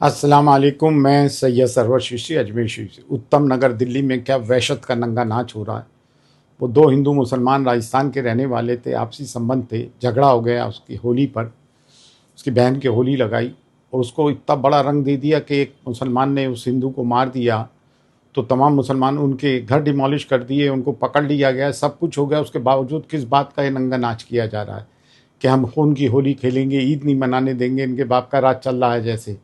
अस्सलाम वालेकुम। मैं सैयद सरवर शीशी अजमेर शीशी। उत्तम नगर दिल्ली में क्या वहशत का नंगा नाच हो रहा है। वो दो हिंदू मुसलमान राजस्थान के रहने वाले थे, आपसी संबंध थे, झगड़ा हो गया उसकी होली पर। उसकी बहन की होली लगाई और उसको इतना बड़ा रंग दे दिया कि एक मुसलमान ने उस हिंदू को मार दिया। तो तमाम मुसलमान उनके घर डिमोलिश कर दिए, उनको पकड़ लिया गया, सब कुछ हो गया। उसके बावजूद किस बात का ये नंगा नाच किया जा रहा है कि हम खून की होली खेलेंगे, ईद नहीं मनाने देंगे। इनके बाप का राज चल रहा है। जैसे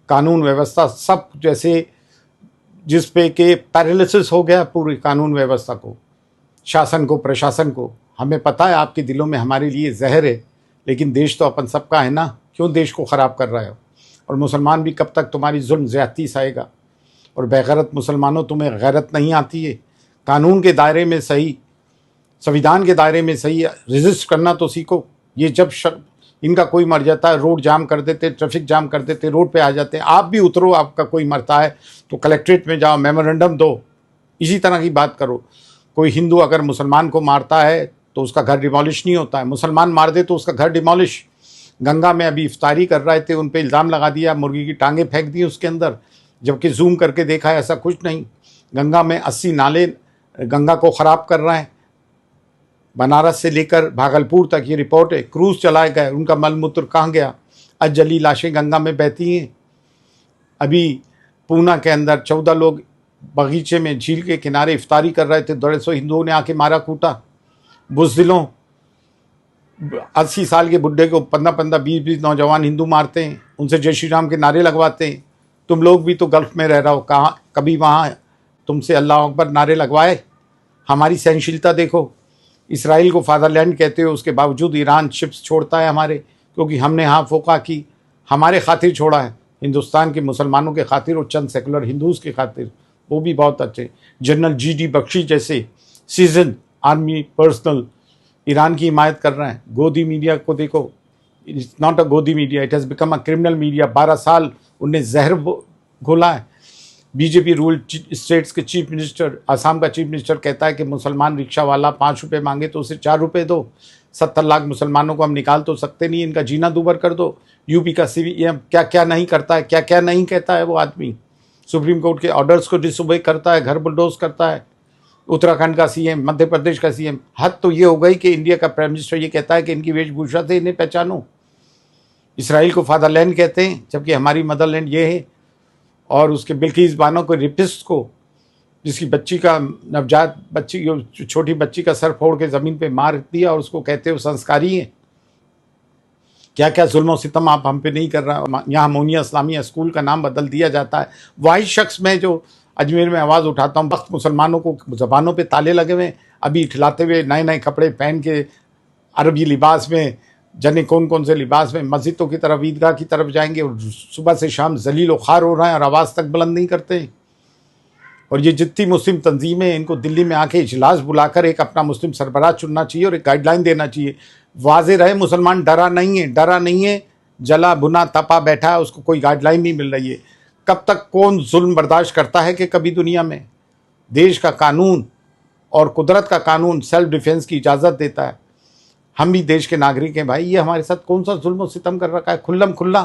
कानून व्यवस्था सब जैसे जिस पे कि पैरालिसिस हो गया पूरी कानून व्यवस्था को, शासन को, प्रशासन को। हमें पता है आपके दिलों में हमारे लिए जहर है, लेकिन देश तो अपन सबका है ना। क्यों देश को ख़राब कर रहे हो? और मुसलमान भी कब तक तुम्हारी जुल्म ज़्यादती सहेगा? और बेगैरत मुसलमानों, तुम्हें गैरत नहीं आती है? कानून के दायरे में सही, संविधान के दायरे में सही रेजिस्ट करना तो सीखो। ये जब इनका कोई मर जाता है, रोड जाम कर देते, ट्रैफिक जाम कर देते, रोड पे आ जाते हैं। आप भी उतरो, आपका कोई मरता है तो कलेक्ट्रेट में जाओ, मेमोरेंडम दो। इसी तरह की बात करो। कोई हिंदू अगर मुसलमान को मारता है तो उसका घर डिमोलिश नहीं होता है, मुसलमान मार दे तो उसका घर डिमोलिश। गंगा में अभी इफ्तारी कर रहे थे, उन पर इल्ज़ाम लगा दिया, मुर्गी की टांगें फेंक दी उसके अंदर, जबकि जूम करके देखा ऐसा कुछ नहीं। गंगा में 80 नाले गंगा को ख़राब कर रहे हैं। बनारस से लेकर भागलपुर तक ये रिपोर्ट है। क्रूज चलाए गए, उनका मल मूत्र कहाँ गया? आज जली लाशें गंगा में बहती हैं। अभी पूना के अंदर 14 लोग बगीचे में झील के किनारे इफ्तारी कर रहे थे, 150 हिंदुओं ने आके मारा कूटा। बुज़दिलों, 80 साल के बुढ़े को 15-15, 20-20 नौजवान हिंदू मारते हैं, उनसे जय श्री राम के नारे लगवाते हैं। तुम लोग भी तो गल्फ में रह रहे हो, कहाँ कभी वहाँ तुमसे अल्लाह अकबर नारे लगवाए? हमारी सहनशीलता देखो। इसराइल को फादरलैंड कहते हो, उसके बावजूद ईरान शिप्स छोड़ता है हमारे, क्योंकि हमने हाँ फोका की, हमारे खातिर छोड़ा है, हिंदुस्तान के मुसलमानों के खातिर और चंद सेकुलर हिंदूज़ के खातिर। वो भी बहुत अच्छे। जनरल GD बख्शी जैसे सीजन आर्मी पर्सनल ईरान की हिमायत कर रहे हैं। गोदी मीडिया को देखो, इट्स नॉट अ गोदी media, it has become a criminal media. 12 साल उनने जहर घोला है। बीजेपी रूल स्टेट्स के चीफ मिनिस्टर, आसाम का चीफ मिनिस्टर कहता है कि मुसलमान रिक्शा वाला 5 रुपये मांगे तो उसे 4 रुपये दो। 70 लाख मुसलमानों को हम निकाल तो सकते नहीं, इनका जीना दूभर कर दो। यूपी का CM क्या क्या नहीं करता है, क्या क्या नहीं कहता है वो आदमी। सुप्रीम कोर्ट के ऑर्डर्स को डिसोबे करता है, घर बुलडोज करता है। उत्तराखंड का CM, मध्य प्रदेश का CM। हद तो ये हो गई कि इंडिया का प्राइम मिनिस्टर ये कहता है कि इनकी वेशभूषा से इन्हें पहचानो। इसराइल को फादरलैंड कहते हैं, जबकि हमारी मदरलैंड ये है। और उसके बिल्किस बानो को, रेपिस्ट को, जिसकी बच्ची का, नवजात बच्ची, छोटी बच्ची का सर फोड़ के ज़मीन पे मार दिया, और उसको कहते हो संस्कारी हैं। क्या क्या जुल्म सितम आप हम पे नहीं कर रहा। यहाँ मोनिया इस्लामिया स्कूल का नाम बदल दिया जाता है। वही शख्स मैं जो अजमेर में आवाज़ उठाता हूँ, वक्त मुसलमानों को ज़बानों पे ताले लगे हुए, अभी इठलाते हुए नए नए कपड़े पहन के, अरबी लिबास में, जाने कौन कौन से लिबास में मस्जिदों की तरफ, ईदगाह की तरफ जाएंगे, और सुबह से शाम जलील खार हो रहे हैं और आवाज़ तक बुलंद नहीं करते। और ये जितनी मुस्लिम तंजीमें, इनको दिल्ली में आके इजलास बुलाकर एक अपना मुस्लिम सरबराह चुनना चाहिए और एक गाइडलाइन देना चाहिए। वाजे रहे मुसलमान डरा नहीं है, डरा नहीं है, जला भुना तपा बैठा है, उसको कोई गाइडलाइन नहीं मिल रही है। कब तक कौन जुल्म बर्दाश्त करता है कि कभी दुनिया में देश का कानून और कुदरत का कानून सेल्फ डिफेंस की इजाज़त देता है। हम भी देश के नागरिक हैं भाई, ये हमारे साथ कौन सा जुल्म और सितम कर रखा है खुल्लम खुल्ला?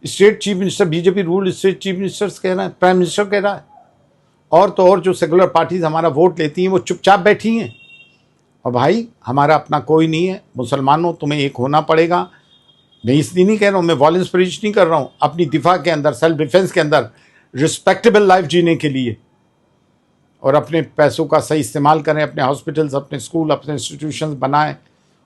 State chief minister, BJP rule state chief ministers कह रहा है, प्राइम मिनिस्टर कह रहा है। और तो और जो सेकुलर पार्टीज हमारा वोट लेती हैं वो चुपचाप बैठी हैं। और भाई हमारा अपना कोई नहीं है। मुसलमानों, तुम्हें एक होना पड़ेगा। मैं इसलिए नहीं कह रहा हूँ, मैं वॉलेंस प्रीच नहीं कर रहा हूँ। अपनी दिफा के अंदर, सेल्फ डिफेंस के अंदर रिस्पेक्टेबल लाइफ जीने के लिए, और अपने पैसों का सही इस्तेमाल करें, अपने हॉस्पिटल्स, अपने स्कूल, अपने इंस्टीट्यूशंस बनाएं।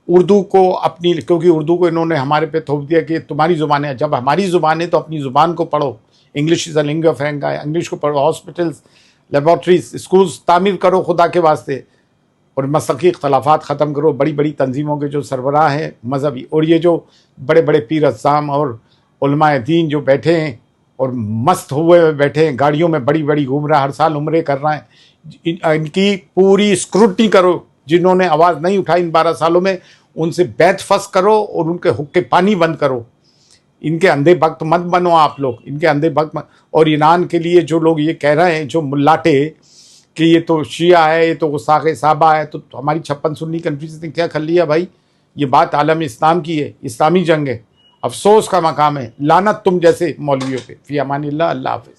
उर्दू को अपनी, क्योंकि उर्दू को इन्होंने हमारे पे थोप दिया कि तुम्हारी ज़ुबान है। जब हमारी ज़ुबान है तो अपनी ज़ुबान को पढ़ो। इंग्लिश इज़ अ लिंगुआ फ्रैंका है, इंग्लिश को पढ़ो। हॉस्पिटल्स, लेबॉर्ट्रीज, स्कूल्स तामीर करो खुदा के वास्ते, और मसलकी इख्तलाफात ख़त्म करो। बड़ी बड़ी तंजीमों के जो सरबराह हैं मजहबी, और ये जो बड़े बड़े पीर अज़्ज़ाम और उलमाए दीन जो बैठे हैं और मस्त हुए बैठे हैं, गाड़ियों में बड़ी बड़ी घूम रहे हैं, हर साल उम्रे कर रहे हैं, इनकी पूरी स्क्रूटनी करो। जिन्होंने आवाज़ नहीं उठाई इन 12 सालों में, उनसे बैत फस करो और उनके हुक्के पानी बंद करो। इनके अंधे भक्त मत बनो आप लोग, इनके अंधे भक्त मत। और ईरान के लिए जो लोग ये कह रहे हैं, जो मुल्लाटे, कि ये तो शिया है, ये तो गुस्ताख साहबा है, तो हमारी 56 सुन्नी कन्फ्यूजन ने क्या कर लिया भाई? ये बात आलम इस्लाम की है, इस्लामी जंग है। अफसोस का मकाम है, लानत तुम जैसे मौलवियों पे। फी अमानिल्लाह, अल्लाह हाफिज़।